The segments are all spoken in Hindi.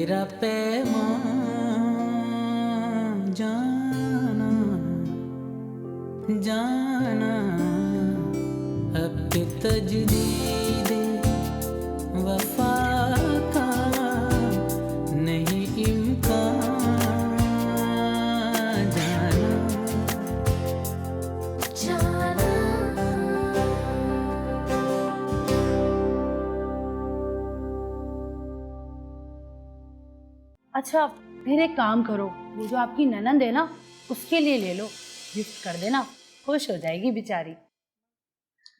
तेरा पैमान जाना जाना अब के तजदीद वफा का नहीं इम्कान जाना जाना। अच्छा फिर एक काम करो, वो जो आपकी ननंद है ना उसके लिए ले लो, गिफ्ट कर देना, खुश हो जाएगी बेचारी।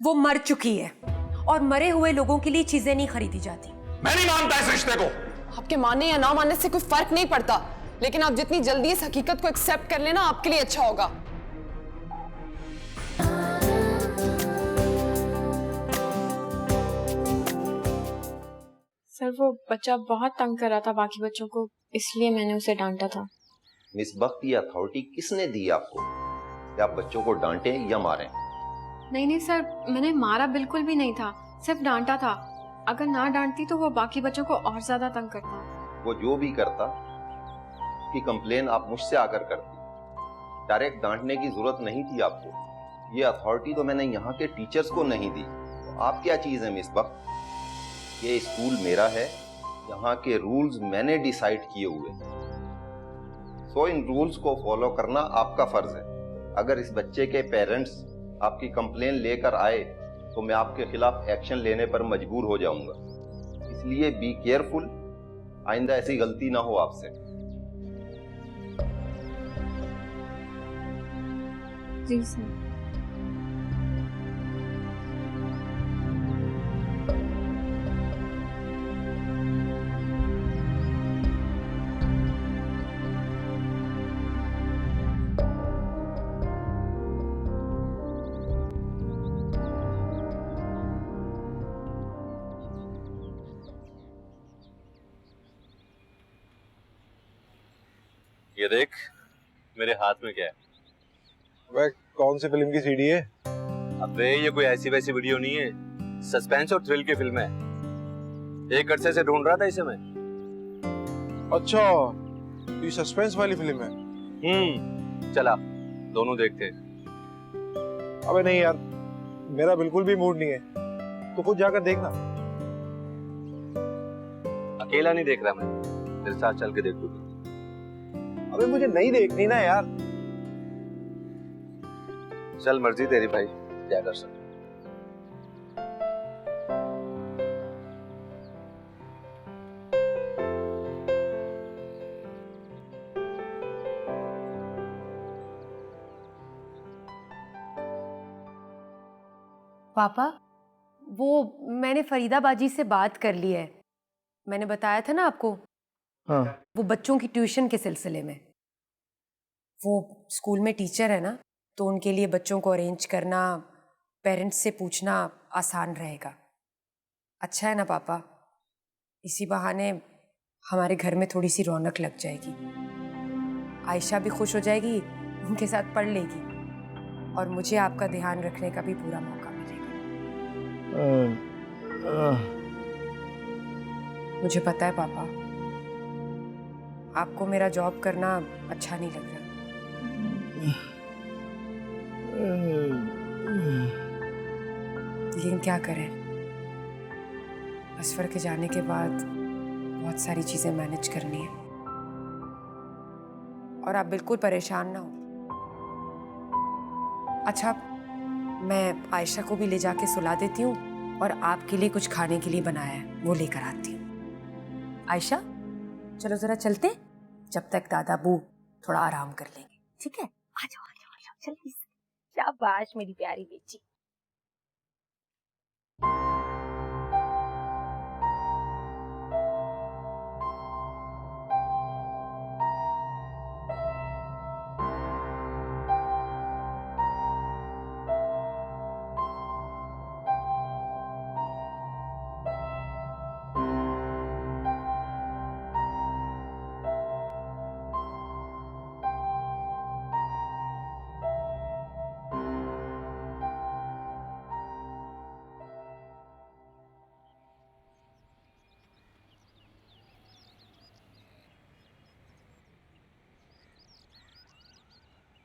वो मर चुकी है और मरे हुए लोगों के लिए चीजें नहीं खरीदी जाती। मैं नहीं मानता इस रिश्ते को। आपके मानने या ना मानने से कोई फर्क नहीं पड़ता, लेकिन आप जितनी जल्दी इस हकीकत को एक्सेप्ट कर लेना आपके लिए अच्छा होगा। सर वो बच्चा बहुत तंग कर रहा था बाकी बच्चों को, इसलिए मैंने उसे डांटा था। मिस बख्त, ये अथॉरिटी किसने दी आपको कि आप बच्चों को डांटें या मारें? नहीं सर, मैंने मारा बिल्कुल भी नहीं था, सिर्फ डांटा था। अगर ना डांटती तो वो बाकी बच्चों को और ज्यादा तंग करता। वो जो भी करता उसकी कंप्लेन आप मुझसे आकर करती। डायरेक्ट डांटने की जरूरत नहीं थी आपको। ये अथॉरिटी तो मैंने यहाँ के टीचर्स को नहीं दी। तो आप क्या चीज है मिस बख्त? ये स्कूल मेरा है, यहाँ के रूल्स मैंने डिसाइड किए हुए। सो इन रूल्स को फॉलो करना आपका फर्ज है। अगर इस बच्चे के पेरेंट्स आपकी कंप्लेन लेकर आए तो मैं आपके खिलाफ एक्शन लेने पर मजबूर हो जाऊंगा। इसलिए बी केयरफुल, आइंदा ऐसी गलती ना हो आपसे। जी सर। ये देख मेरे हाथ में क्या है। वह कौन सी फिल्म की सीडी है? अबे ये कोई ऐसी वैसी वीडियो नहीं है, सस्पेंस और थ्रिल की फिल्म है। एक अरसे से ढूंढ रहा था इसे मैं। अच्छा, ये सस्पेंस वाली फिल्म है। चला दोनों देखते हैं। अबे नहीं यार, मेरा बिल्कुल भी मूड नहीं है, तो खुद जाकर देखना। अकेला नहीं देख रहा मैं, तेरे साथ चल के देखूंगा। अबे मुझे नहीं देखनी ना यार। चल मर्जी तेरी भाई, क्या कर सकते। पापा, वो मैंने फरीदाबाजी से बात कर ली है। मैंने बताया था ना आपको। हाँ। वो बच्चों की ट्यूशन के सिलसिले में। वो स्कूल में टीचर है ना, तो उनके लिए बच्चों को अरेंज करना, पेरेंट्स से पूछना आसान रहेगा। अच्छा है ना पापा, इसी बहाने हमारे घर में थोड़ी सी रौनक लग जाएगी। आयशा भी खुश हो जाएगी, उनके साथ पढ़ लेगी, और मुझे आपका ध्यान रखने का भी पूरा मौका मिलेगा। मुझे पता है पापा, आपको मेरा जॉब करना अच्छा नहीं लग रहा, लेकिन क्या करें, असफर के जाने के बाद बहुत सारी चीजें मैनेज करनी है। और आप बिल्कुल परेशान ना हो। अच्छा, मैं आयशा को भी ले जाके सुला देती हूँ, और आपके लिए कुछ खाने के लिए बनाया है वो लेकर आती हूँ। आयशा, चलो जरा चलते, जब तक दादा बू थोड़ा आराम कर लेंगे। ठीक है, आ जाओ जल्दी से। शाबाश मेरी प्यारी बेटी।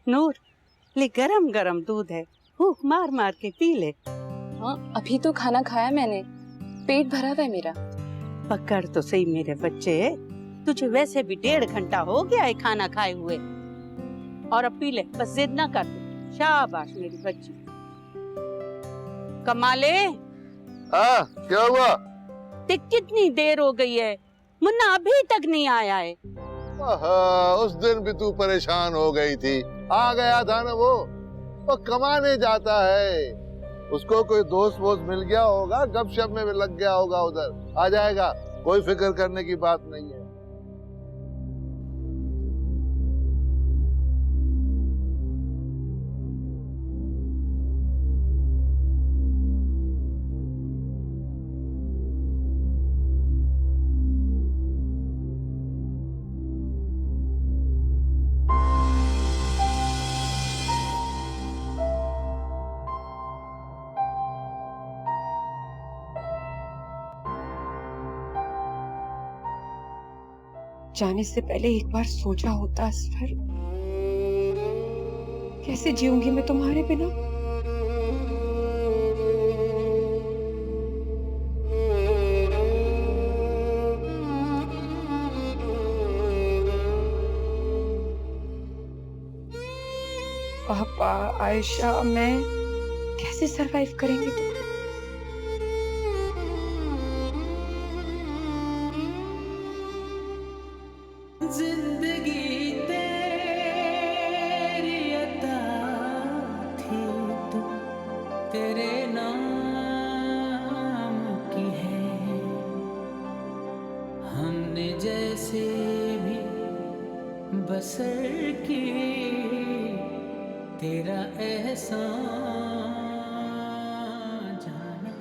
नूर, ले गरम गरम दूध है, भूख मार मार के पी ले। हाँ, अभी तो खाना खाया मैंने, पेट भरा हुआ है मेरा। पकड़ तो सही मेरे बच्चे, तुझे वैसे भी 1.5 घंटा हो गया है खाना खाए हुए, और अब पी ले, बस जिद ना कर। शाबाश मेरी बच्ची। कमाले, हाँ क्या हुआ? कितनी देर हो गई है, मुन्ना अभी तक नहीं आया है। उस दिन भी तू परेशान हो गई थी, आ गया था ना वो कमाने जाता है, उसको कोई दोस्त वोस्त मिल गया होगा, गपशप में लग गया होगा, उधर आ जाएगा, कोई फिक्र करने की बात नहीं है। जाने से पहले एक बार सोचा होता असफर, कैसे जीऊंगी मैं तुम्हारे बिना। पापा, आयशा, मैं कैसे सरवाइव करेंगे तुम? जिंदगी तेरी अता थी, तू तेरे नाम की है, हमने जैसे भी बसर की, तेरा एहसान जाना।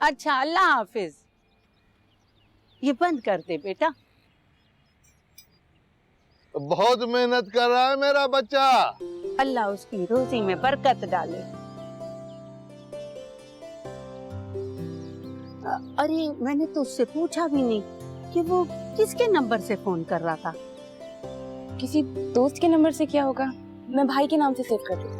अच्छा, अल्लाह हाफिज। ये बंद कर दे बेटा। बहुत मेहनत कर रहा है मेरा बच्चा, अल्लाह उसकी रोजी में बरकत डाले। अरे मैंने तो उससे पूछा भी नहीं कि वो किसके नंबर से फोन कर रहा था। किसी दोस्त के नंबर से किया होगा, मैं भाई के नाम से सेव कर दूँ।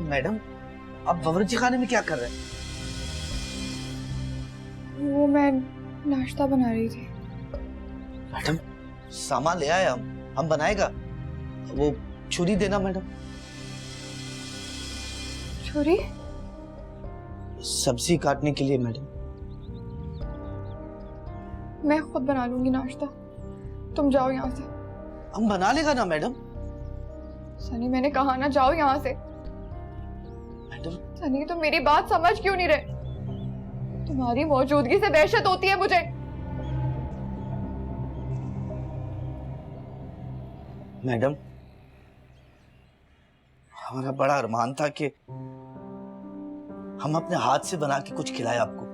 मैडम, आप बावर्ची खाने में क्या कर रहे हैं? वो मैं नाश्ता बना रही थी। मैडम, सामान ले आए हम बनाएगा। वो छुरी देना मैडम। छुरी? सब्जी काटने के लिए मैडम। मैं खुद बना लूंगी नाश्ता, तुम जाओ यहाँ से। हम बना लेगा ना मैडम। सनी, मैंने कहा ना, जाओ यहाँ से। सनी, तुम मेरी बात समझ क्यों नहीं रहे? तुम्हारी मौजूदगी से दहशत होती है मुझे। मैडम, हमारा बड़ा अरमान था कि हम अपने हाथ से बना के कुछ खिलाए आपको।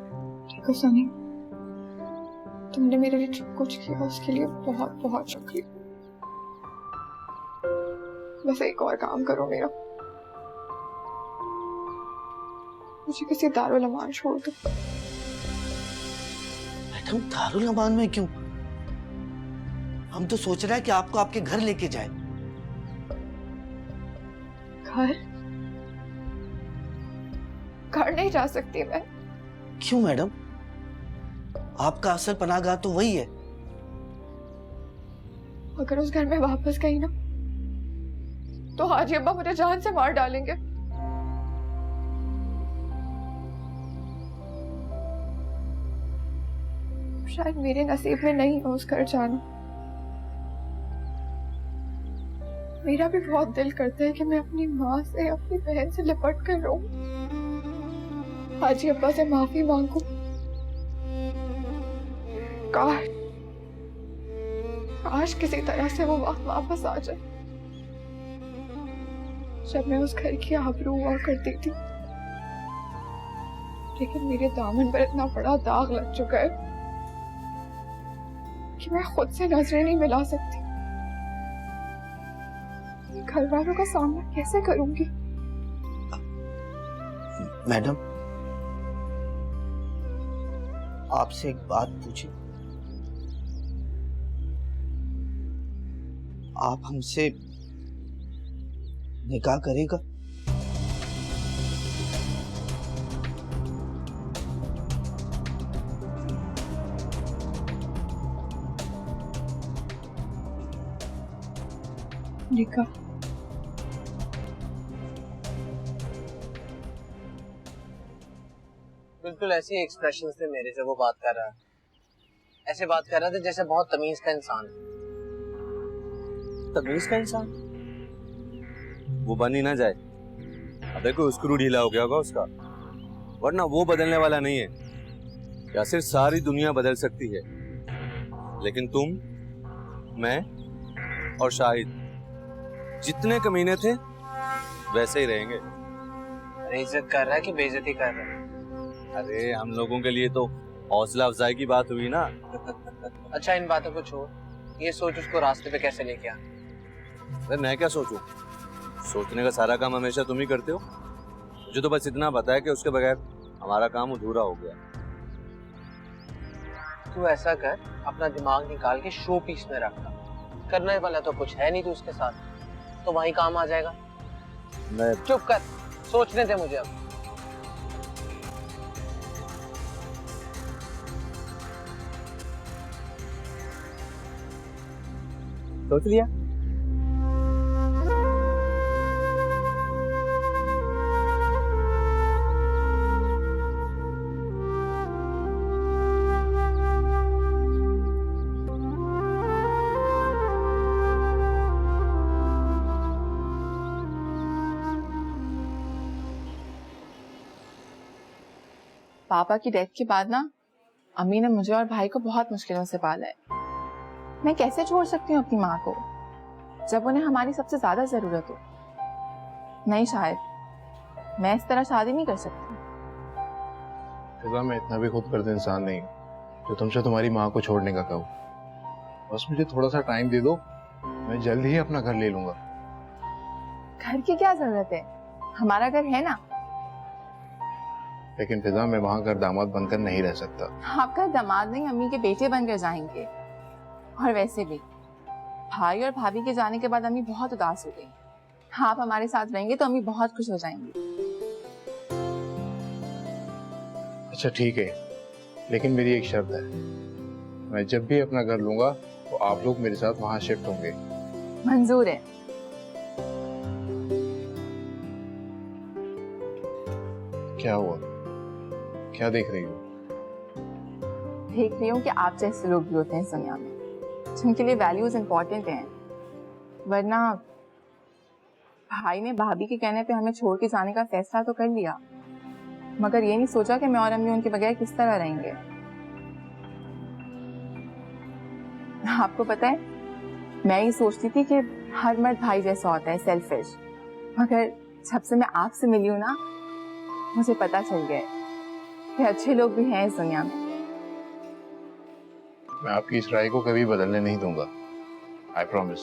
देखो सनी, तुमने मेरे लिए जो कुछ किया उसके लिए बहुत बहुत शुक्रिया। बस एक और काम करो मेरा, मुझे किसी दारुल अमान छोड़ दो। मैडम, दारुल अमान में क्यों? हम तो सोच रहे हैं कि आपको आपके घर लेके जाए। घर? घर नहीं जा सकती मैं। क्यों मैडम? आपका असल पनाहगाह तो वही है। अगर उस घर में वापस गई ना, तो हाजी अब्बा मुझे जान से मार डालेंगे। शायद मेरे नसीब में नहीं हो उस घर जाना। मेरा भी बहुत दिल करता है कि मैं अपनी माँ से, अपनी बहन से लिपट कर रहूं, हाजी अब्बा से माफी मांगू। काश काश किसी तरह से वो वक्त वापस आ जाए जब मैं उस घर की आबरू हुआ करती थी, लेकिन मेरे दामन पर इतना बड़ा दाग लग चुका है कि मैं खुद से नजरें नहीं मिला सकती। घर वालों का सामना कैसे करूंगी? मैडम, आपसे एक बात पूछी। आप हमसे निकाह करेगा? निकाह? बिल्कुल ऐसी एक्सप्रेशन थे मेरे से वो बात कर रहा है। ऐसे बात कर रहा था जैसे बहुत तमीज का इंसान। तमीज का इंसान? वो बन ही ना जाए। अब देखो स्क्रू ढीला हो गया होगा उसका, वरना वो बदलने वाला नहीं है। या सिर्फ सारी दुनिया बदल सकती है, लेकिन तुम, मैं और शाहिद जितने कमीने थे वैसे ही रहेंगे। अरे इज्जत कर रहा है कि बेइज्जती कर रहा है? अरे हम लोगों के लिए तो हौसला अफजाई की बात हुई ना। अच्छा इन बातों को छोड़, ये सोच उसको रास्ते पे कैसे लेके आ। अरे मैं क्या सोचूं? सोचने का सारा काम हमेशा तुम ही करते हो। मुझे तो बस इतना पता है कि उसके बगैर हमारा काम अधूरा हो गया। तू ऐसा कर, अपना दिमाग निकाल के शो पीस में रखना। करने वाला तो कुछ है नहीं तू उसके साथ, तो वही काम आ जाएगा। मैं चुप कर, सोचने दे मुझे अब। सोच लिया? पापा की डेथ के बाद ना अम्मी ने मुझे और भाई को बहुत मुश्किलों से पाला है। मैं कैसे छोड़ सकती हूँ अपनी माँ को जब उन्हें हमारी सबसे ज्यादा जरूरत हो। नहीं शायद मैं इस तरह शादी नहीं कर सकती। फिजा, मैं इतना भी खुदगर्ज इंसान नहीं हूँ जो तुमसे तुम्हारी माँ को छोड़ने का कहूँ। बस मुझे थोड़ा सा टाइम दे दो, मैं जल्द ही अपना घर ले लूंगा। घर की क्या जरूरत है, हमारा घर है ना। लेकिन फिजा, मैं वहां घर दामाद बनकर नहीं रह सकता। आपका दामाद नहीं, अम्मी के बेटे बनकर जाएंगे। और वैसे भी भाई और भाभी के जाने के बाद अम्मी बहुत उदास हो गई। आप हमारे साथ रहेंगे तो अम्मी बहुत खुश हो जाएंगी। अच्छा ठीक है, लेकिन मेरी एक शर्त है। मैं जब भी अपना घर लूंगा तो आप लोग मेरे साथ वहां शिफ्ट होंगे। मंजूर है। क्या हुआ? क्या देख रही हो? देख रही हूँ कि आप जैसे लोग भी होते हैं इस दुनिया में, जिनके लिए वैल्यूज इंपॉर्टेंट हैं। वरना भाई ने भाभी के कहने पे हमें छोड़ के जाने का फैसला तो कर लिया, मगर ये नहीं सोचा कि मैं और अम्मी उनके बगैर किस तरह रहेंगे। आपको पता है, मैं ये सोचती थी कि हर मर्द भाई जैसा होता है, सेल्फिश। मगर जब से मैं आपसे मिली हूँ ना, मुझे पता चल गया कि अच्छे लोग भी हैं इस दुनिया में। मैं आपकी इस राय को कभी बदलने नहीं दूंगा। I promise.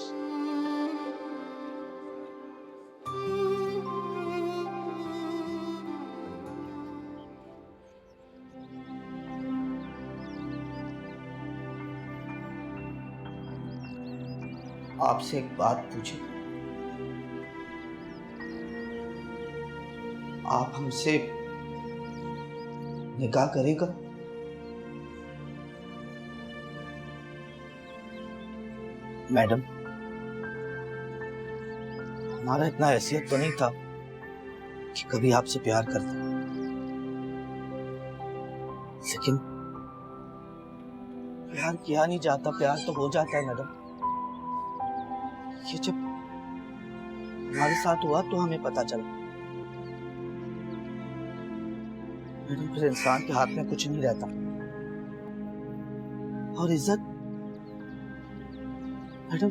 आपसे एक बात पूछी। आप हमसे निकाह करेगा? मैडम, हमारा इतना हैसियत तो नहीं था कि कभी आपसे प्यार करते, लेकिन प्यार किया नहीं जाता, प्यार तो हो जाता है मैडम। ये जब हमारे साथ हुआ तो हमें पता चला। मैडम फिर इंसान के हाथ में कुछ नहीं रहता। और इज्जत मैडम,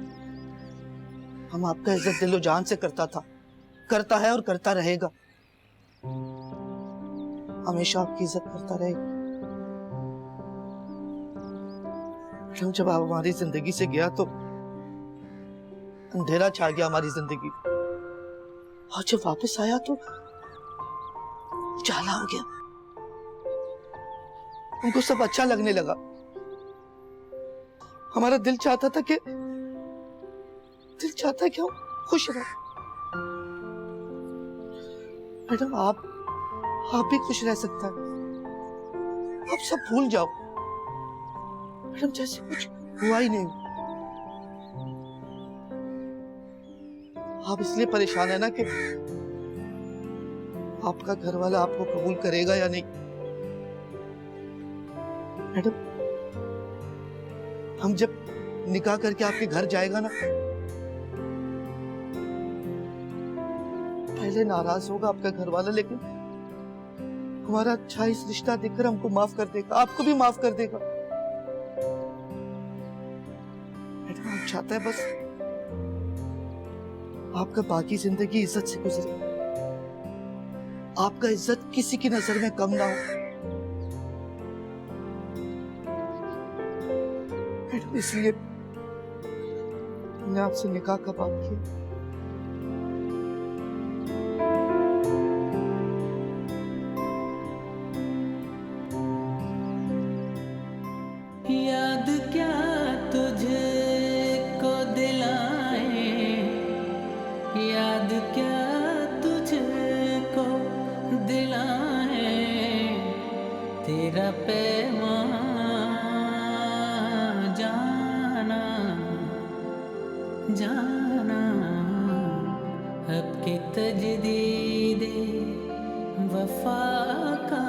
हम आपका इज्जत दिलो जान से करता था, करता है और करता रहेगा। हमेशा आपकी इज्जत करता रहेगा। मैडम जब आप हमारी जिंदगी से गया तो अंधेरा छा गया हमारी जिंदगी, और जब वापस आया तो उजाला हो गया। उनको सब अच्छा लगने लगा। हमारा दिल चाहता कि हम खुश रहें। मैडम आप भी खुश रह सकता है। आप सब भूल जाओ मैडम, जैसे कुछ हुआ ही नहीं। आप इसलिए परेशान है ना कि आपका घर वाला आपको कबूल करेगा या नहीं। मैडम हम जब निकाह करके आपके घर जाएगा ना, पहले नाराज होगा आपका घर वाला, लेकिन हमारा अच्छा इस रिश्ता देखकर हमको माफ कर देगा, आपको भी माफ कर देगा। मैडम हम चाहता है बस आपका बाकी जिंदगी इज्जत से गुजरे, आपका इज्जत किसी की नजर में कम ना हो। मैडम इसलिए मैंने आपसे निकाह का बात किया। याद क्या तुझको दिलाए, याद क्या तुझको दिलाए, तेरा पैमां जाना जाना, अब के तजदीदे वफा का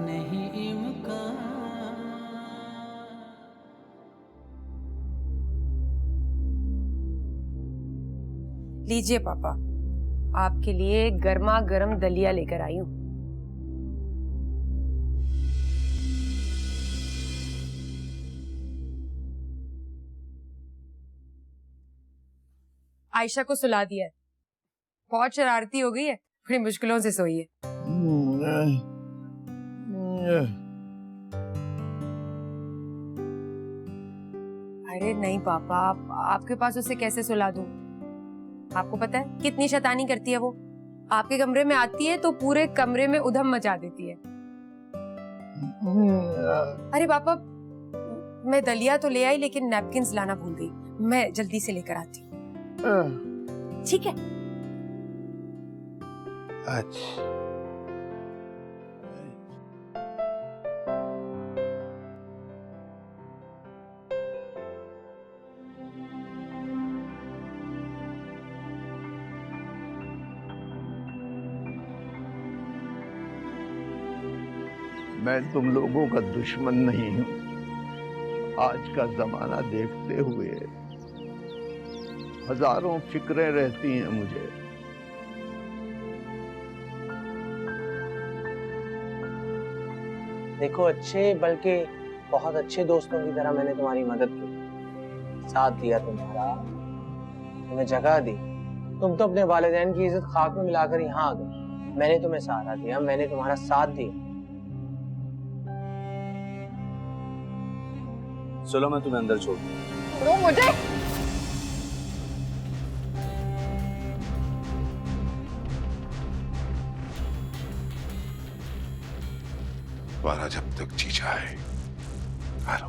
नहीं इम्कान। लीजिए पापा, आपके लिए गर्मा गर्म दलिया लेकर आई हूँ। आयशा को सुला दिया है, बहुत शरारती हो गई है, बड़ी मुश्किलों से सोई है। अरे नहीं पापा, आपके पास उसे कैसे सुला दूं? आपको पता है कितनी शैतानी करती है वो। आपके कमरे में आती है तो पूरे कमरे में उधम मचा देती है। अरे पापा, मैं दलिया तो ले आई लेकिन नैपकिन्स लाना भूल गई, मैं जल्दी से लेकर आती हूँ। ठीक है। अच्छा मैं तुम लोगों का दुश्मन नहीं हूं। आज का जमाना देखते हुए हजारों फिक्रें रहती हैं मुझे। देखो अच्छे बल्कि बहुत अच्छे दोस्तों की तरह मैंने तुम्हारी मदद की, साथ दिया तुम्हारा, तुम्हें जगह दी। तुम तो अपने वालिदैन की इज्जत खाक में मिलाकर यहाँ आ गए। मैंने तुम्हें सहारा दिया, मैंने तुम्हारा साथ दिया। चलो मैं तुम्हें अंदर छोड़ दूं। छोड़ो मुझे। तुम्हारा जब तक जी चाहे करो,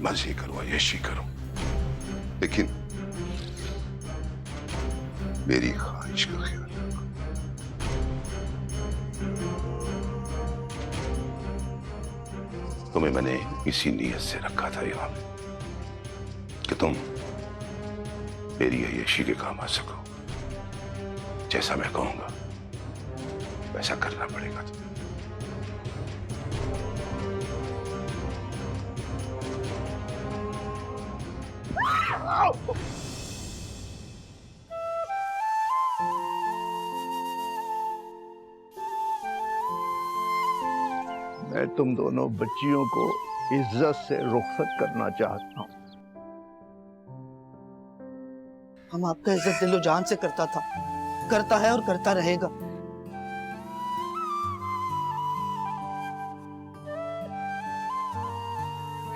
मर्जी करो, ऐशी करो, लेकिन मेरी ख्वाहिश का ख्याल रखो। तुम्हें मैंने इसी नीयत से रखा था यहाँ पे कि तुम मेरी ऐशी के काम आ सको। जैसा मैं कहूंगा वैसा करना पड़ेगा तुम्हें। तुम दोनों बच्चियों को इज्जत से रुखसत करना चाहता हूँ। हम आपका इज्जत दिलो जान से करता था, करता है और करता रहेगा।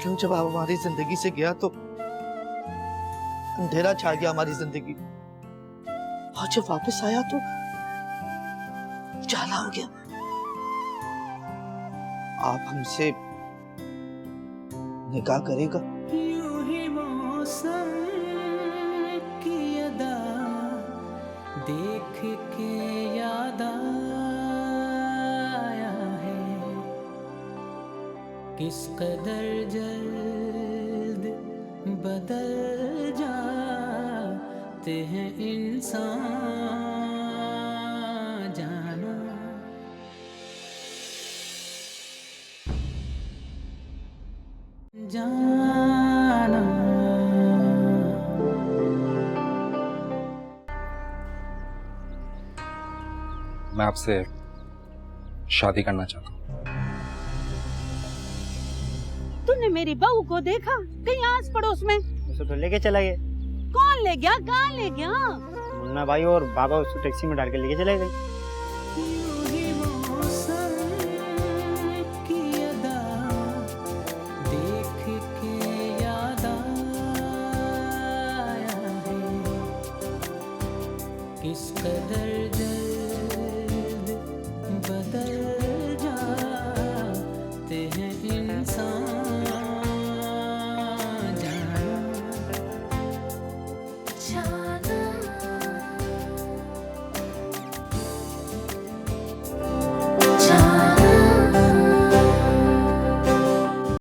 क्यों जब आप हमारी जिंदगी से गया तो अंधेरा छा गया हमारी जिंदगी, और जब वापस आया तो उजाला हो गया। आप हमसे निकाह करेगा? यूं ही मौसम की अदा देख के याद आया है, किस कदर जल्द बदल जाते हैं इंसान जाना। जाना मैं आपसे शादी करना चाहता हूँ। तूने मेरी बहू को देखा कहीं आस पड़ोस में? उसे तो लेके चला गया। कौन ले गया? कहाँ ले गया? मुन्ना भाई और बाबा उसको टैक्सी में डाल के लेके चले गए। किस कदर जल्द बदल जाते हैं इंसान